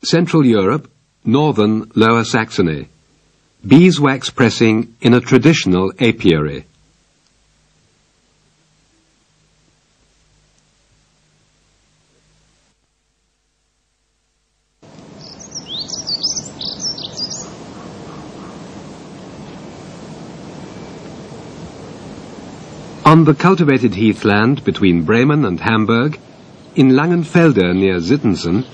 Central Europe, northern Lower Saxony. Beeswax pressing in a traditional apiary. On the cultivated heathland between Bremen and Hamburg, in Langenfelde near Sittensen,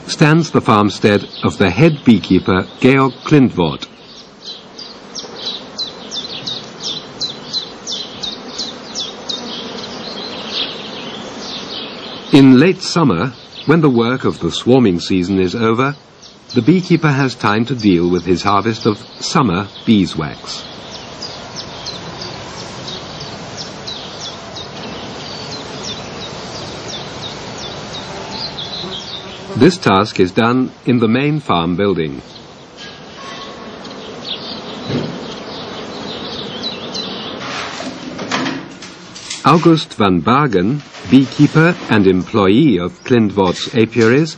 stands the farmstead of the head beekeeper Georg Klindworth. In late summer, when the work of the swarming season is over, the beekeeper has time to deal with his harvest of summer beeswax. This task is done in the main farm building. August van Bargen, beekeeper and employee of Klindworth's apiaries,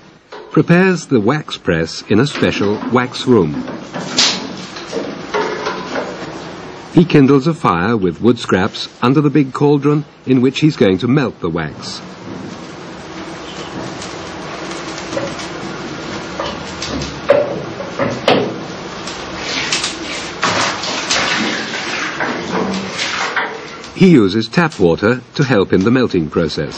prepares the wax press in a special wax room. He kindles a fire with wood scraps under the big cauldron in which he's going to melt the wax. He uses tap water to help in the melting process.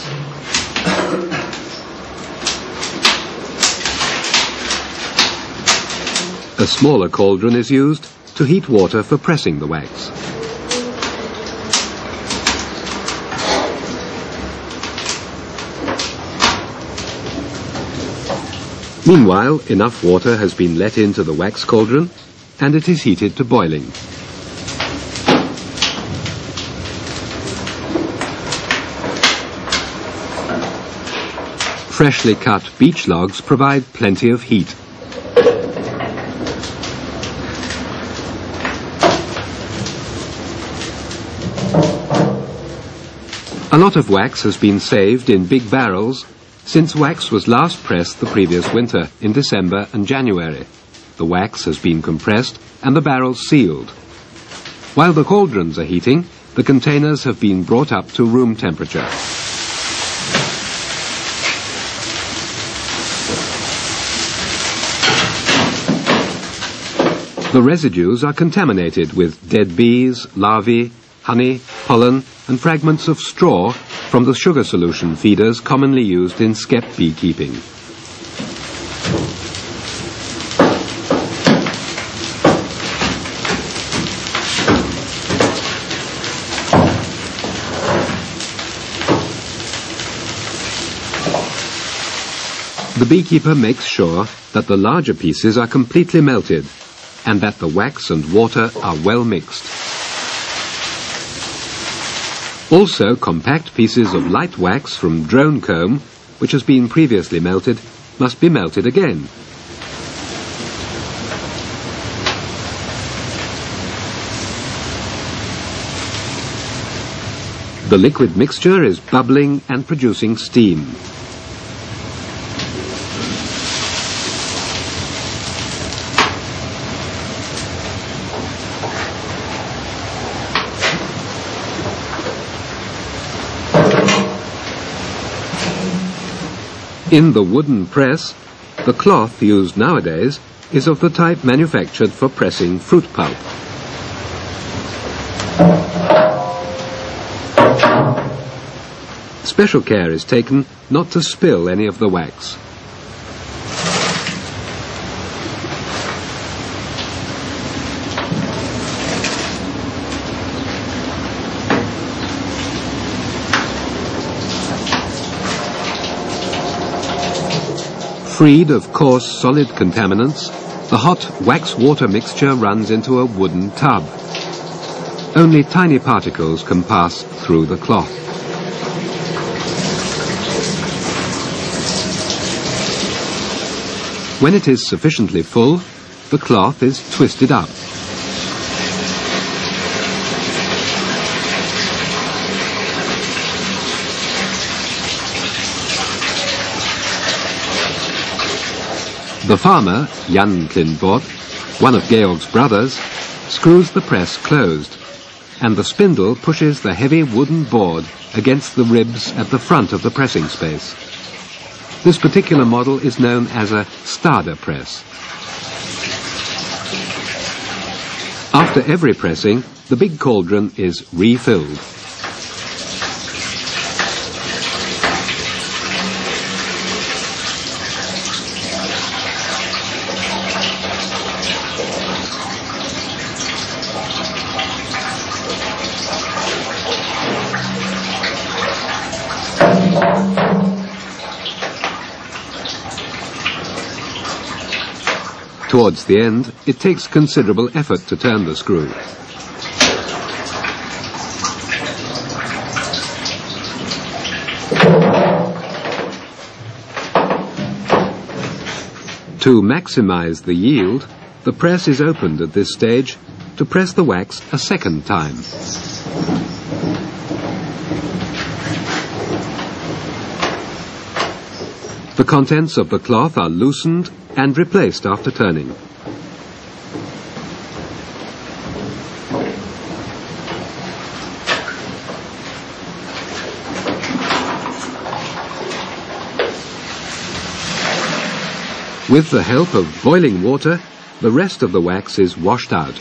A smaller cauldron is used to heat water for pressing the wax. Meanwhile, enough water has been let into the wax cauldron and it is heated to boiling. Freshly cut beech logs provide plenty of heat. A lot of wax has been saved in big barrels since wax was last pressed the previous winter in December and January. The wax has been compressed and the barrels sealed. While the cauldrons are heating, the containers have been brought up to room temperature. The residues are contaminated with dead bees, larvae, honey, pollen and fragments of straw from the sugar solution feeders commonly used in skep beekeeping. The beekeeper makes sure that the larger pieces are completely melted and that the wax and water are well mixed. Also, compact pieces of light wax from drone comb, which has been previously melted, must be melted again. The liquid mixture is bubbling and producing steam. In the wooden press, the cloth used nowadays is of the type manufactured for pressing fruit pulp. Special care is taken not to spill any of the wax. Freed of coarse solid contaminants, the hot wax-water mixture runs into a wooden tub. Only tiny particles can pass through the cloth. When it is sufficiently full, the cloth is twisted up. The farmer, Jan Klindborg, one of Georg's brothers, screws the press closed, and the spindle pushes the heavy wooden board against the ribs at the front of the pressing space. This particular model is known as a starter press. After every pressing, the big cauldron is refilled. Towards the end, it takes considerable effort to turn the screw. To maximize the yield, the press is opened at this stage to press the wax a second time. The contents of the cloth are loosened and replaced after turning. With the help of boiling water, the rest of the wax is washed out.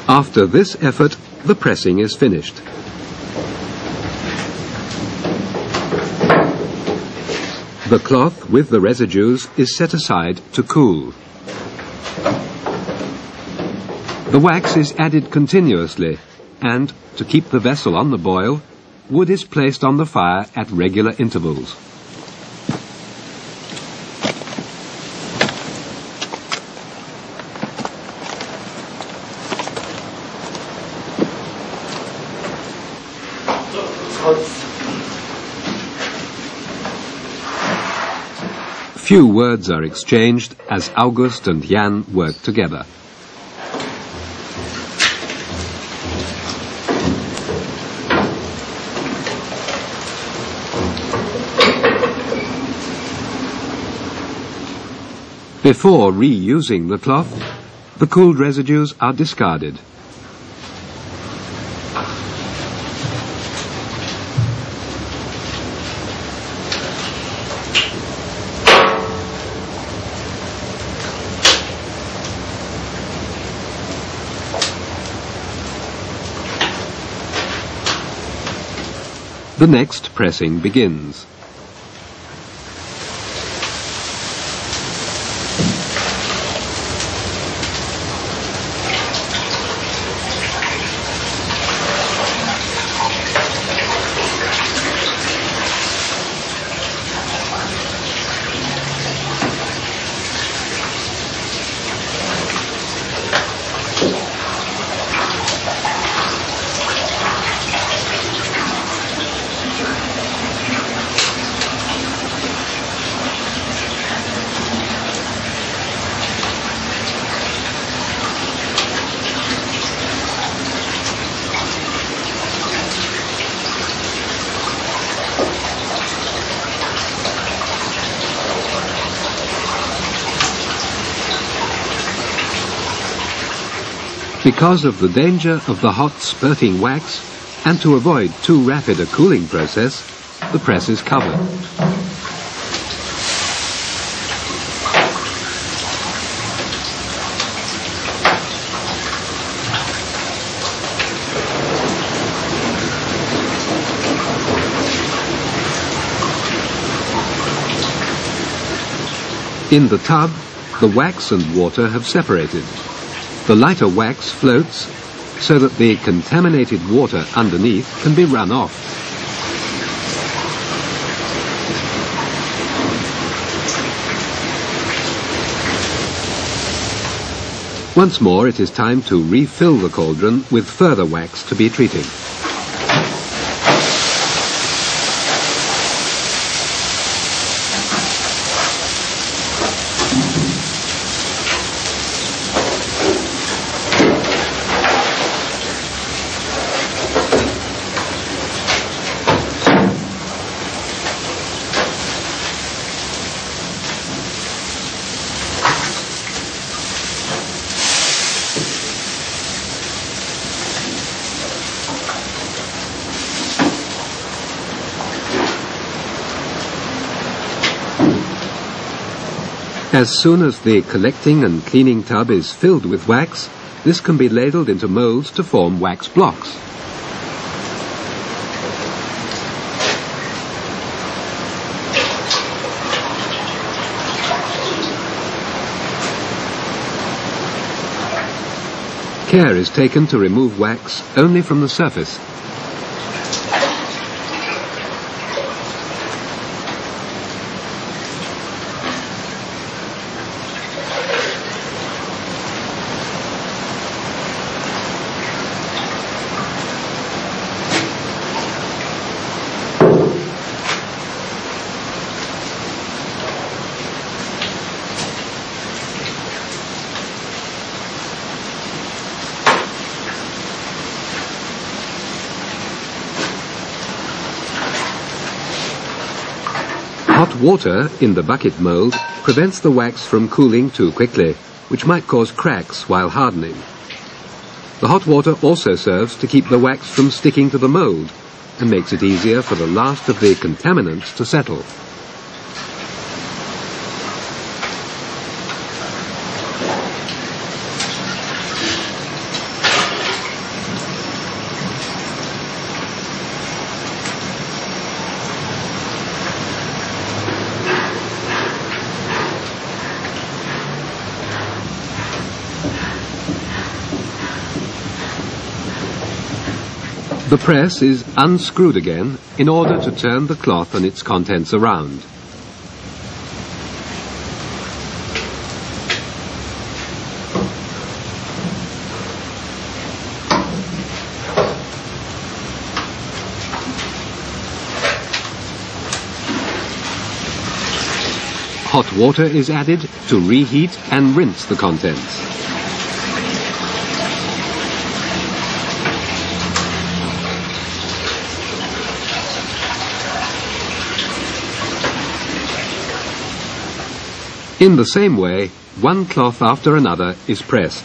After this effort, the pressing is finished. The cloth with the residues is set aside to cool. The wax is added continuously, and, to keep the vessel on the boil, wood is placed on the fire at regular intervals. Few words are exchanged as August and Jan work together. Before reusing the cloth, the cooled residues are discarded. The next pressing begins. Because of the danger of the hot spurting wax, and to avoid too rapid a cooling process, the press is covered. In the tub, the wax and water have separated. The lighter wax floats so that the contaminated water underneath can be run off. Once more, it is time to refill the cauldron with further wax to be treated. As soon as the collecting and cleaning tub is filled with wax, this can be ladled into moulds to form wax blocks. Care is taken to remove wax only from the surface. Hot water in the bucket mould prevents the wax from cooling too quickly, which might cause cracks while hardening. The hot water also serves to keep the wax from sticking to the mould and makes it easier for the last of the contaminants to settle. The press is unscrewed again in order to turn the cloth and its contents around. Hot water is added to reheat and rinse the contents. In the same way, one cloth after another is pressed.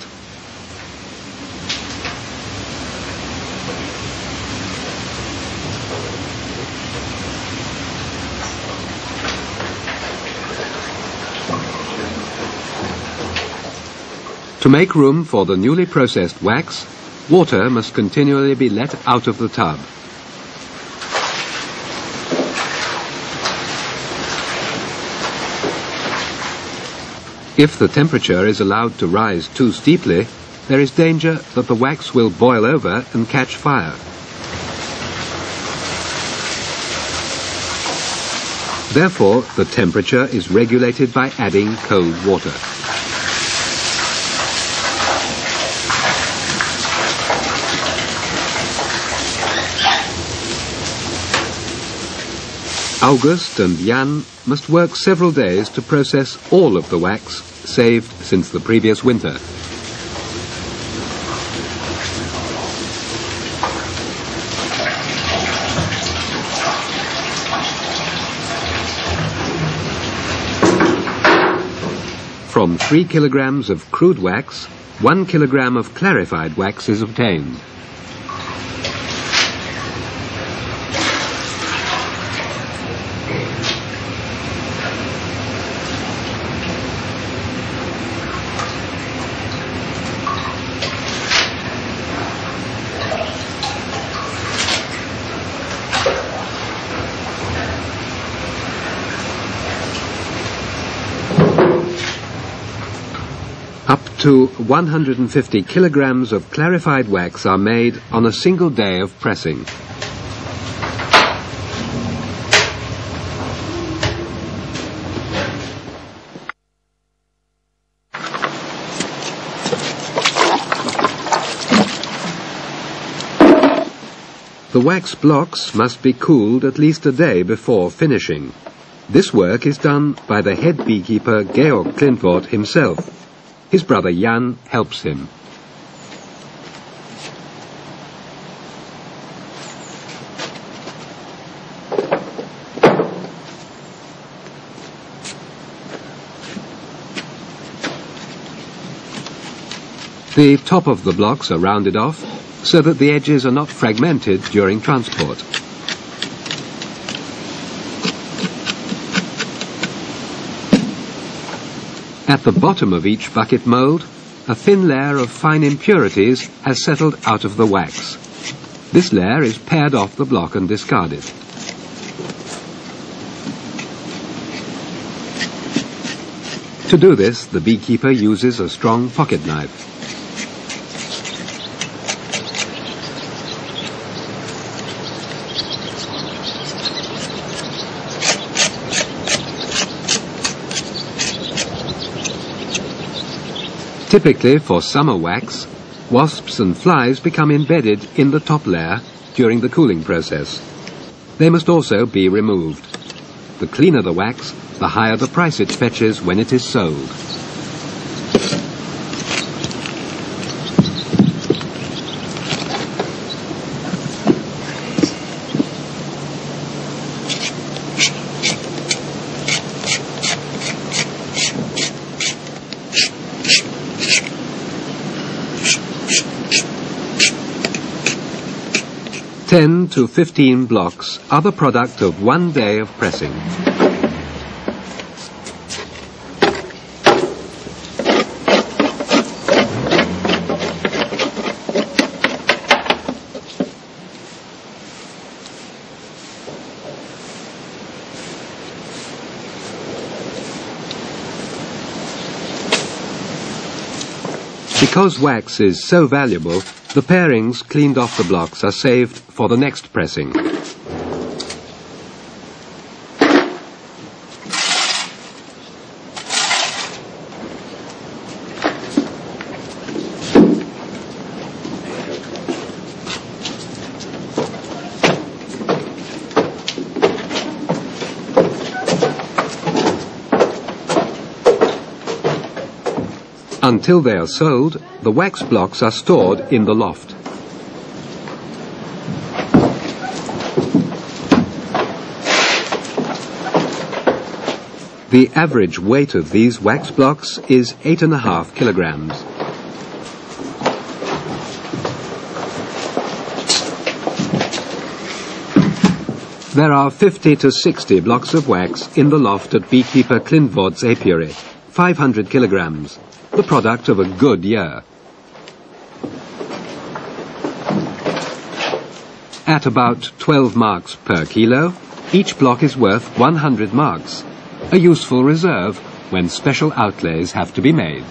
To make room for the newly processed wax, water must continually be let out of the tub. If the temperature is allowed to rise too steeply, there is danger that the wax will boil over and catch fire. Therefore, the temperature is regulated by adding cold water. August and Jan must work several days to process all of the wax saved since the previous winter. From 3 kilograms of crude wax, 1 kilogram of clarified wax is obtained. Up to 150 kilograms of clarified wax are made on a single day of pressing. The wax blocks must be cooled at least a day before finishing. This work is done by the head beekeeper Georg Klintwort himself. His brother Jan helps him. The top of the blocks are rounded off so that the edges are not fragmented during transport. At the bottom of each bucket mould, a thin layer of fine impurities has settled out of the wax. This layer is pared off the block and discarded. To do this, the beekeeper uses a strong pocket knife. Typically, for summer wax, wasps and flies become embedded in the top layer during the cooling process. They must also be removed. The cleaner the wax, the higher the price it fetches when it is sold. Ten to 15 blocks are the product of 1 day of pressing. Because wax is so valuable, the parings cleaned off the blocks are saved for the next pressing. Until they are sold, the wax blocks are stored in the loft. The average weight of these wax blocks is 8.5 kilograms. There are 50 to 60 blocks of wax in the loft at beekeeper Klindvod's apiary, 500 kilograms. The product of a good year. At about 12 marks per kilo, each block is worth 100 marks, a useful reserve when special outlays have to be made.